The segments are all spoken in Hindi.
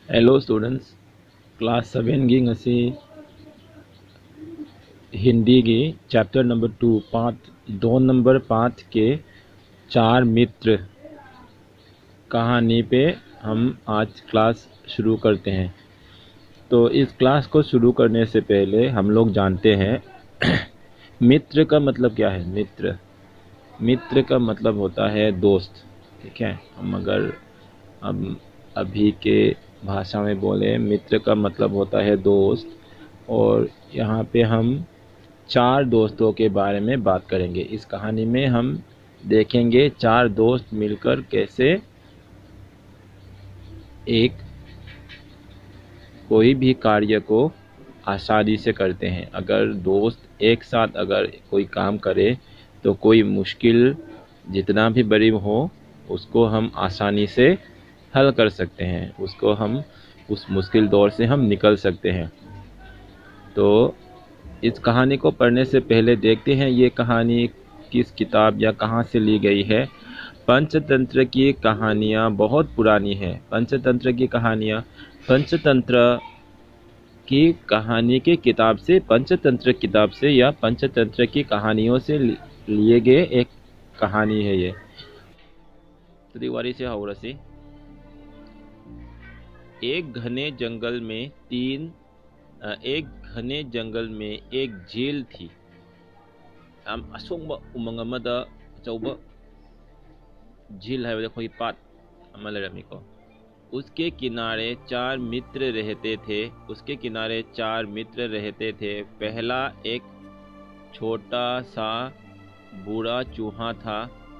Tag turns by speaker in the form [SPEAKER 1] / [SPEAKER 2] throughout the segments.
[SPEAKER 1] Hello students, class 7 की ngasi हिंदी की चैप्टर नंबर 2 पाठ 2 नंबर पाठ के चार मित्र कहानी पे हम आज क्लास शुरू करते हैं। तो इस क्लास को शुरू करने से पहले हम लोग जानते हैं मित्र का मतलब क्या है। मित्र का मतलब होता है दोस्त। ठीक है, हम अगर हम अभी के भाषा में बोले मित्र का मतलब होता है दोस्त। और यहाँ पे हम चार दोस्तों के बारे में बात करेंगे। इस कहानी में हम देखेंगे चार दोस्त मिलकर कैसे एक कोई भी कार्य को आसानी से करते हैं। अगर दोस्त एक साथ अगर कोई काम करे तो कोई मुश्किल जितना भी बड़ी हो उसको हम आसानी से हल कर सकते हैं, उसको हम उस मुश्किल दौर से हम निकल सकते हैं। तो इस कहानी को पढ़ने से पहले देखते हैं ये कहानी किस किताब या कहाँ से ली गई है। पंचतंत्र की कहानियाँ बहुत पुरानी है। पंचतंत्र की कहानी की किताब से, पंचतंत्र किताब से या पंचतंत्र की कहानियों से लिए गए एक कहानी है ये। तो दीवारी से हाउरसी एक घने जंगल में एक झील थी। असोंग उमंग अमदा अचौबा झील है कोई पात अमा लेरमीको। उसके किनारे चार मित्र रहते थे। पहला एक छोटा सा बूढ़ा चूहा था।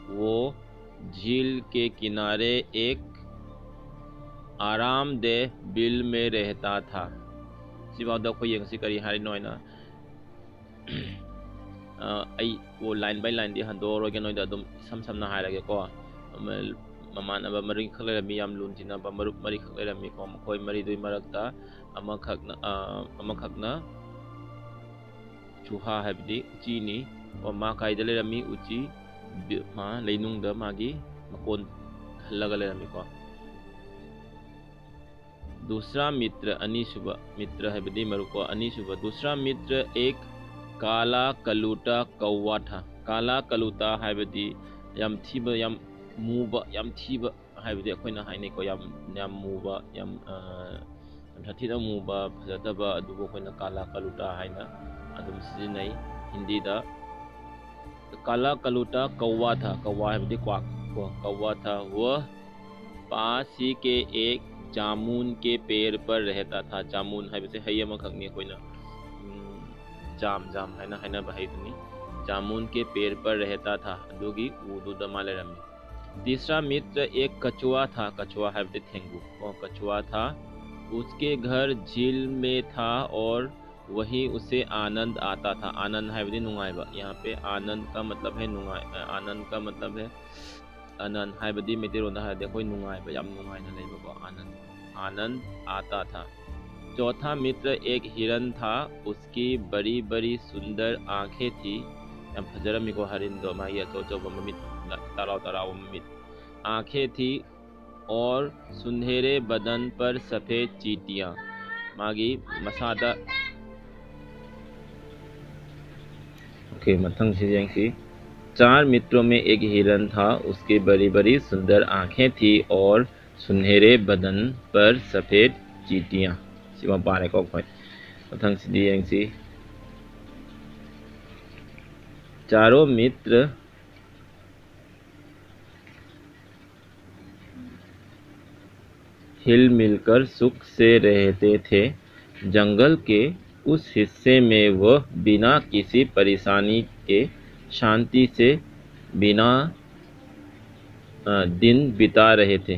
[SPEAKER 1] वो झील के किनारे एक आरामदेह बिल में रहता था। सिवादा को यंग करी हारी नोइना वो लाइन बाय लाइन दी हंदोरोगे नोइदा अदुम सम समना हायरगे को ममानब मरी खक लेरमी याम लुनजिनाबा मरुप मरी खक लेरमी को मखोय मरी दुई मरकता अमखकना चूहा हाबदी उचीनी और मा कायदा लेरमी उची मा लेनुंगदा मागी मकोन हल्लगा लेरमी को। दूसरा मित्र अनीसुबा मित्र हाबदी मरुको अनीसुबा दूसरा मित्र एक काला कलूटा कौवा था। काला कलूटा हाबदी याम थीबा याम मूबा याम थीबा हाबदी अखोइना हाइनेको याम मूबा याम थीदा मूबा फजदबा अदुबो अखोइना काला कलूटा हाइना अदुम सिजिनाई हिंदी दा। काला कलूटा कौवा था। कौवा हाबदी क्वाक कौवा था। वह पास ही के एक जामुन के पेड़ पर रहता था। जामुन हाबदी हयमा खगनी कोइना जाम जाम है ना भाई तुनी जामुन के पेड़ पर रहता था। दुगी उदू दमाले रमी। तीसरा मित्र एक कछुआ था। कछुआ है थेंगू वो कछुआ था। उसके घर झील में था और वही उसे आनंद आता था। आनंद है नुंगाइबा। यहाँ पे आनंद का मतलब है नुंगाई। आनंद का मतलब है आनंद है बदी मेतेरोना है देखो नुंगाइबा याम नुंगाइना लेबा आनंद आता था। चौथा मित्र एक हिरन था। उसकी बड़ी बड़ी सुंदर आंखें थी। फजरमी को हरिन दो माया चौचो ममित ताराव ममित आंखें थी और सुनहरे बदन पर सफेद चींटियां मागी मसादा। ओके मथंग सी चार मित्रों में एक हिरन था। उसकी बड़ी बड़ी सुंदर आंखें थी और सुनहरे बदन पर सफेद चींटियां सिवा पारे को खोय मथंग सी चारों मित्र हिल मिलकर सुख से रहते थे। जंगल के उस हिस्से में वह बिना किसी परेशानी के शांति से बिना दिन बिता रहे थे।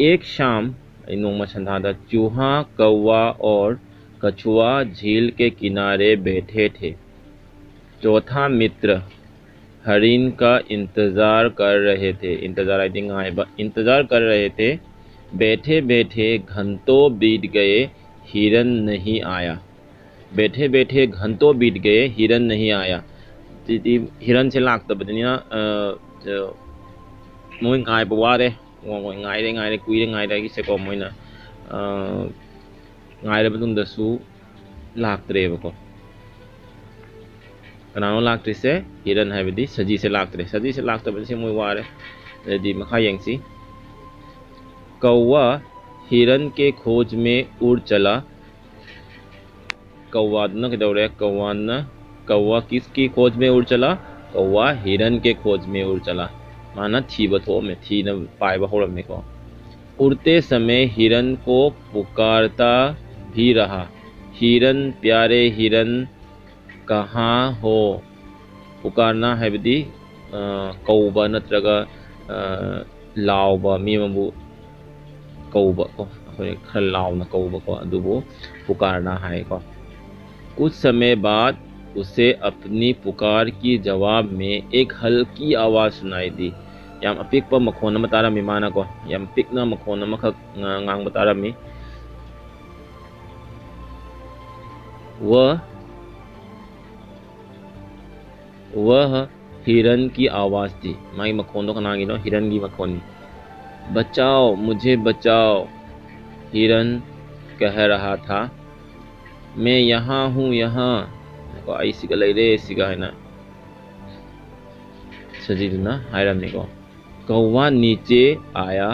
[SPEAKER 1] एक शाम चूहा कौवा और कछुआ झील के किनारे बैठे थे। चौथा मित्र हरिन का इंतजार कर रहे थे। बैठे बैठे घंटों बीत गए, हिरन नहीं आया। हिरन से लागतबनिना मोय गायब वारे ꯉꯥꯏꯔꯦ ꯀꯨꯏꯔꯦ ꯉꯥꯏꯔꯦꯒꯤꯁꯦꯀꯣ ꯃꯣꯏꯅ ꯉꯥꯏꯔꯕ ꯃꯇꯨꯡꯗꯁꯨ ꯂꯥꯛꯇ꯭ꯔꯦꯕꯀꯣ ꯀꯅꯥꯅꯣ ꯂꯥꯛꯇ꯭ꯔꯤꯁꯦ हिरन हाइबदी सजी से लाक्तरे सजी से लाक्तबसे मोय वारे यदि मखा यंगसी कौवा हिरन के खोज में उड़ चला कौवादना कदौरे कौवा किसकी खोज में उड़ चला कौवा हिरन के खोज में उड़ चला माना थीब थो में थी न पाइब होरमे को उड़ते समय हिरन को पुकारता भी रहा हिरन प्यारे हिरन कहाँ हो पुकारना है बदी कौबा नत्रगा लाउबा मीमबु कौबा को खर लाउना कौबा को अदुबो पुकारना है को कुछ समय बाद उसे अपनी पुकार की जवाब में एक हल्की आवाज़ सुनाई दी याम अपिक पर मखोन मतारा मिमाना को याम पिकना मखोन मखक ngang बतारा मी वह हिरन की आवाज़ थी माई मखोन का नागिनो हिरन की मखोनी बचाओ मुझे बचाओ हिरन कह रहा था मैं यहाँ हूँ यहाँ को आई सिगा ले सिगा है ना सजीदना हायरमी को कौवा नीचे आया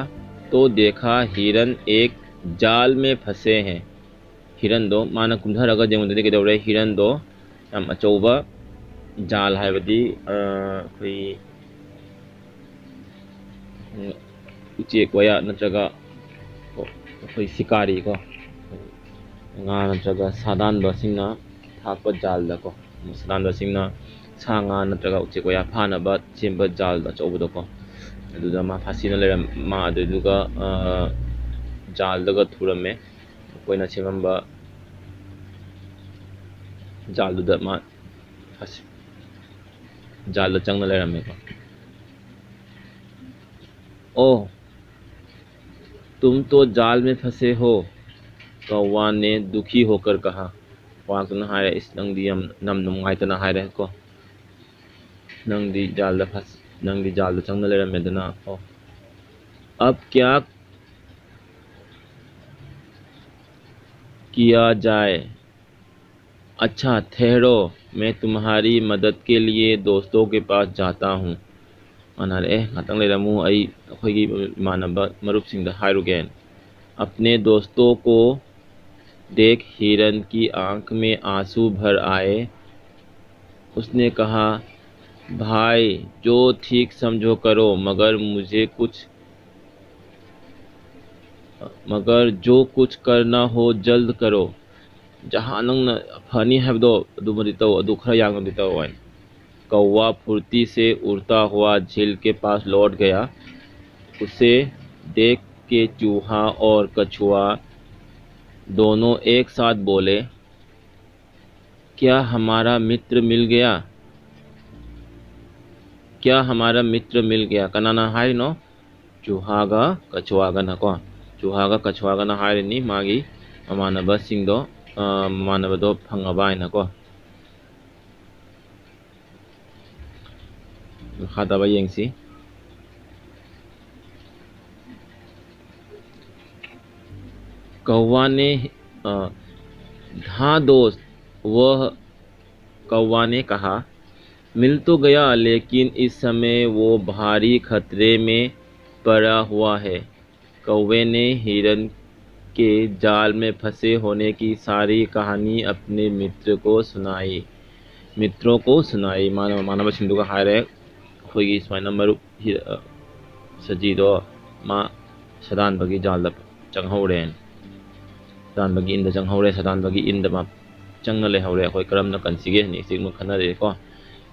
[SPEAKER 1] तो देखा हिरन एक जाल में फंसे हैं हिरन दो माना कुंधर अगर जेमुंदे के दौरे हिरन दो हम अचौबा जाल है बदी कोई उचेक वया नत्रगा कोई शिकारी को nga नत्रगा सादान बसिंगना थाप जाल दको सादान बसिंगना सांगा नत्रगा उचेक वया फानबा चेंबा जाल द चौबदो को अदुदा मा फासिना लेरम मा अदुगा जाल दगा थुरमे कोइना चेमबा जाल दुदा मा फासि जाल चंगना लेरमे को ओह तुम तो जाल में फंसे हो कौवा ने दुखी होकर कहा वाकना हाय इस नंगदी नम नुंगाइतना हाय रहे को नंगदी जाल द फस नंगदी जाल द चंगना लेरमे दना ओ अब क्या किया जाए अच्छा ठहरो मैं तुम्हारी मदद के लिए दोस्तों के पास जाता हूँ अनारे ngатang लेरमु आई अखोगी मानबा मरुप सिंह द हायरुगेन अपने दोस्तों को देख हिरन की आंख में आंसू भर आए उसने कहा भाई जो ठीक समझो करो मगर जो कुछ करना हो जल्द करो जहाँ नंग फनी है दो अदुमदितो अदु खरा यांग दितो वन कौवा फुर्ती से उड़ता हुआ झील के पास लौट गया उसे देख के चूहा और कछुआ दोनों एक साथ बोले क्या हमारा मित्र मिल गया कनाना हाय नो चूहागा कछुआगा नको चूहागा कछुआगा ना हाय नी मागी मानबा सिंगदो मानबदो फंगबा नको खादाबा यंगसी कौवा ने हाँ दोस्त वह कौवा ने कहा मिल तो गया लेकिन इस समय वो भारी खतरे में पड़ा हुआ है कौवे ने हिरन के जाल में फंसे होने की सारी कहानी अपने मित्रों को सुनाई मानव सिंधु का हाय अखोगी सुमाइना मरुप सजीदो मा सदान बगी जाल चंगहौरेन सदान बगी इंद चंगहौरे सदान बगी इंद मा चंगना लेहौरे अखोई करमना कंसिगे नि सिगम खनरे को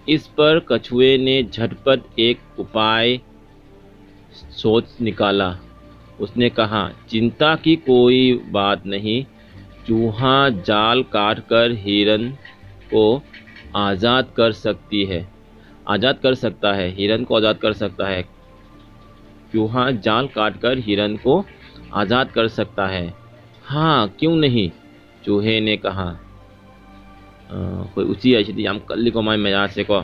[SPEAKER 1] इस पर कछुए ने झटपट एक उपाय सोच निकाला उसने कहा चिंता की कोई बात नहीं चूहा जाल काटकर हिरन को आज़ाद कर सकता है हिरन को आज़ाद कर सकता है चूहा जाल काटकर हिरन को आज़ाद कर सकता है हाँ क्यों नहीं चूहे ने कहा कोई ऊँची ऐसी याम कल्ली को माय मजा से को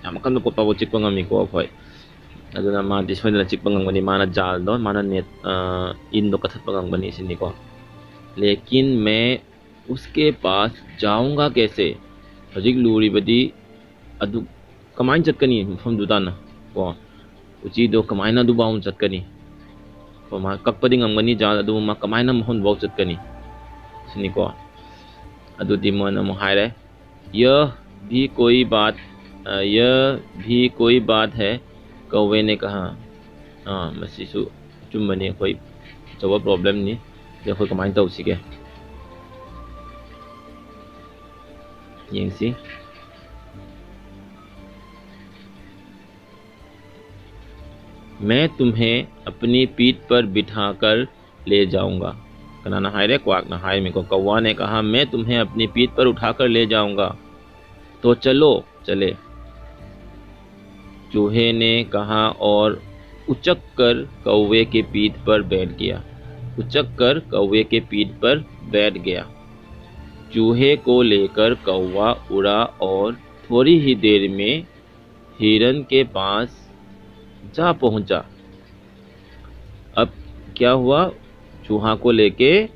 [SPEAKER 1] याम कल को पावो चिक पंगा मी को कोई aduna madi soidana chikpa ngangmani mana jal do mana net in do kathatpa ngangmani sini ko लेकिन मैं उसके पास जाऊंगा कैसे हजिक लूरीबदी अदु कमाइन चटकनी मफम दुदाना को उची दो कमाइना दु बाउन चटकनी को मा ककपदी ngangmani जाल अदु मा कमाइना महन बाउ चटकनी सिनी को अदु दिमोन म हायरे यह भी कोई बात है कौवे ने कहा मसीसु चुम्बनी कोई जवा प्रॉब्लम नहीं देखो कमाइन तो उसी के यंसी मैं तुम्हें अपनी पीठ पर बिठाकर ले जाऊंगा कनाना हायरे क्वाक ना हाय में को कौवा ने कहा मैं तुम्हें अपनी पीठ पर उठाकर ले जाऊंगा तो चलो चले चूहे ने कहा और उचक कर कौवे के पीठ पर बैठ गया चूहे को लेकर कौवा उड़ा और थोड़ी ही देर में हिरन के पास जा पहुंचा। अब क्या हुआ, चूहा को लेके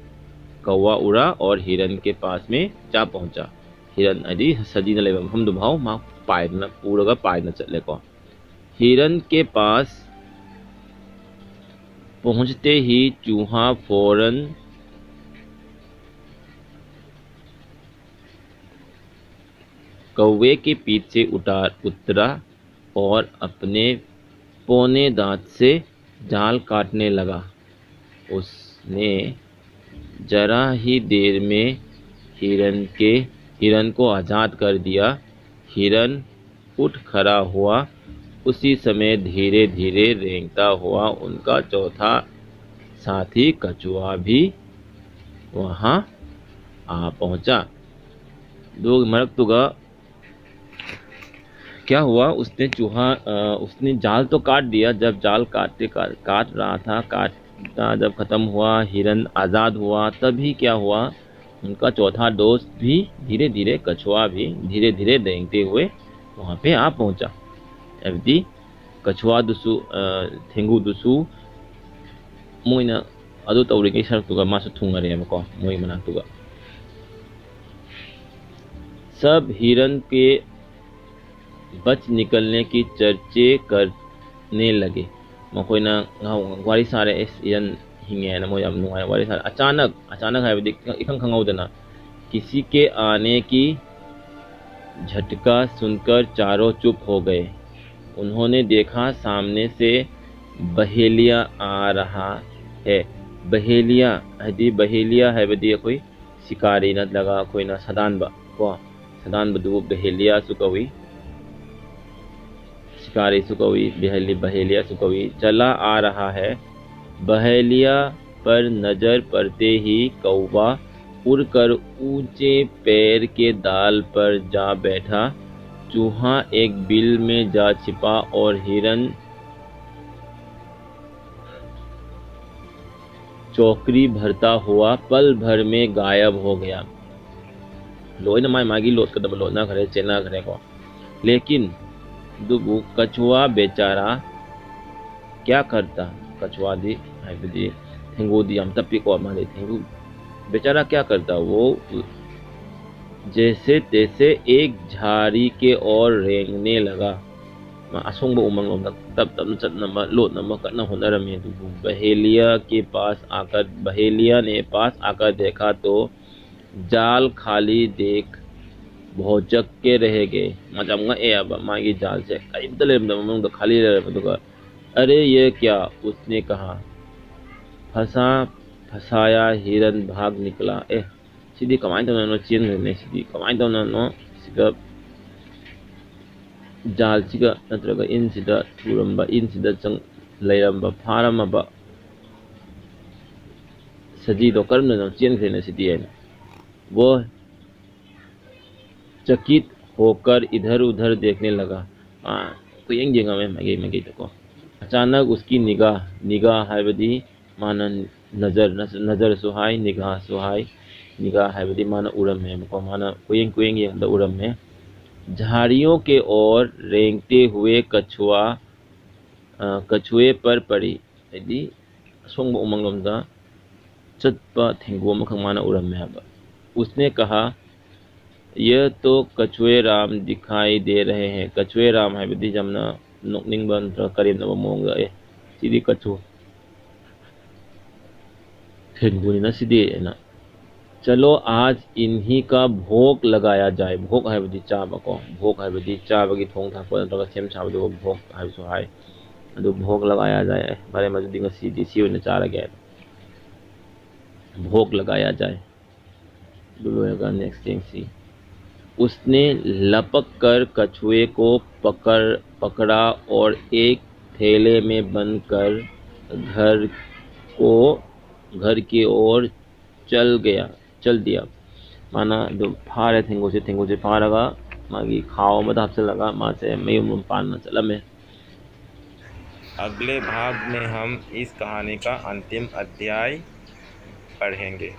[SPEAKER 1] कौवा उड़ा और हिरन के पास में जा पहुंचा। हिरन अदी सजी न ले हम दुभाव मा पाय न पूरा पाय न चले को हिरन के पास पहुंचते ही चूहा फौरन कौवे के पीठ से उतरा और अपने पौने दांत से जाल काटने लगा। उसने जरा ही देर में हिरन को आज़ाद कर दिया। हिरन उठ खड़ा हुआ। उसी समय धीरे धीरे रेंगता हुआ उनका चौथा साथी कछुआ भी वहां आ पहुंचा। दो मरक तुगा क्या हुआ, उसने जाल तो काट दिया। जब जाल काट रहा था, काटता जब खत्म हुआ, हिरन आज़ाद हुआ, तभी क्या हुआ, उनका चौथा दोस्त भी धीरे धीरे, कछुआ भी धीरे धीरे रेंगते हुए वहाँ पे आ पहुँचा। एवदी कछुआ दुसु थेंगु दुसु मोइना अदु तौरिगे सरतुगा मासु थुंगरेबको मोइ मनातुगा सब हिरन के बच निकलने की चर्चे करने लगे। मकोइना वारी सारे इस हिरन हिंगे न मोइ अब नुंगाय वारी सारे अचानक है इखंग खंगौदना किसी के आने की झटका सुनकर चारों चुप हो गए। उन्होंने देखा सामने से बहेलिया आ रहा है। बहेलिया है बदी कोई शिकारी न लगा कोई ना सदान बदू बहेलिया सुकवी शिकारी सुकवी बहेलिया सुकवी चला आ रहा है। बहेलिया पर नजर पड़ते ही कौवा उड़कर ऊंचे पैर के डाल पर जा बैठा। चूहा एक बिल में जा छिपा और हिरन चौकरी भरता हुआ पल भर में गायब हो गया। लोई न मागी लोट कर दब लोना करे चेना करे को, लेकिन दुबु कछुआ बेचारा क्या करता। कछुआ दी थेंगू दी हम तपी को मारे थेंगू बेचारा क्या करता, वो जैसे तैसे एक झाड़ी के ओर रेंगने लगा। असोंग उमंग लोम तब चटना लोट नम कटना होनरमे। बहेलिया ने पास आकर देखा तो जाल खाली देख भौचक के रह गए। मागी जाल से खाली रह। अरे ये क्या, उसने कहा। फंसाया हिरन भाग निकला। सिदी कमाइन तौना चेन ने सिदी कमाइन तौना सिगा जाल सिगा नत्रगा इन सिदा थुरंबा इन सिदा चंग लैरंबा फारमबा सजी दो कर्म न चेन ने सिदी है। वो चकित होकर इधर उधर देखने लगा। कोई यंग जगह में मगे तको अचानक उसकी निगाह है बदी माना नजर सुहाई निगाह सुहाई निगाह है बदी माना उड़म है को माना कुएंग ये उड़म में झाड़ियों के ओर रेंगते हुए कछुआ कछुए पर पड़ी यदि असोंग उमंगलोमदा चटपा थेंगो अमखं माना उरम्मे हाबा। उसने कहा यह तो कछुए राम दिखाई दे रहे हैं। कछुए राम है बदी जमना नोकनिंग बन करीब नब मोंग ए सीधी कछु थेंगुनी ना सीधी ना। चलो आज इन्हीं का भोग लगाया जाए। भोग है बदी चाबा को भोग है बदी चाबा की थोंग था को नतगा सेम चाबा दो भोग है सो हाय अदु भोग लगाया जाए बारे मजदी का सीधी सी होने चारा गया भोग लगाया जाए। दुलोगा नेक्स्ट थिंग सी उसने लपक कर कछुए को पकड़ा और एक थैले में बंद कर को घर की ओर चल दिया। माना जो फारे थेंगो से फारगा मागी खाओ मत हाथ से लगा माँ से मैं पान चला मैं।
[SPEAKER 2] अगले भाग में हम इस कहानी का अंतिम अध्याय पढ़ेंगे।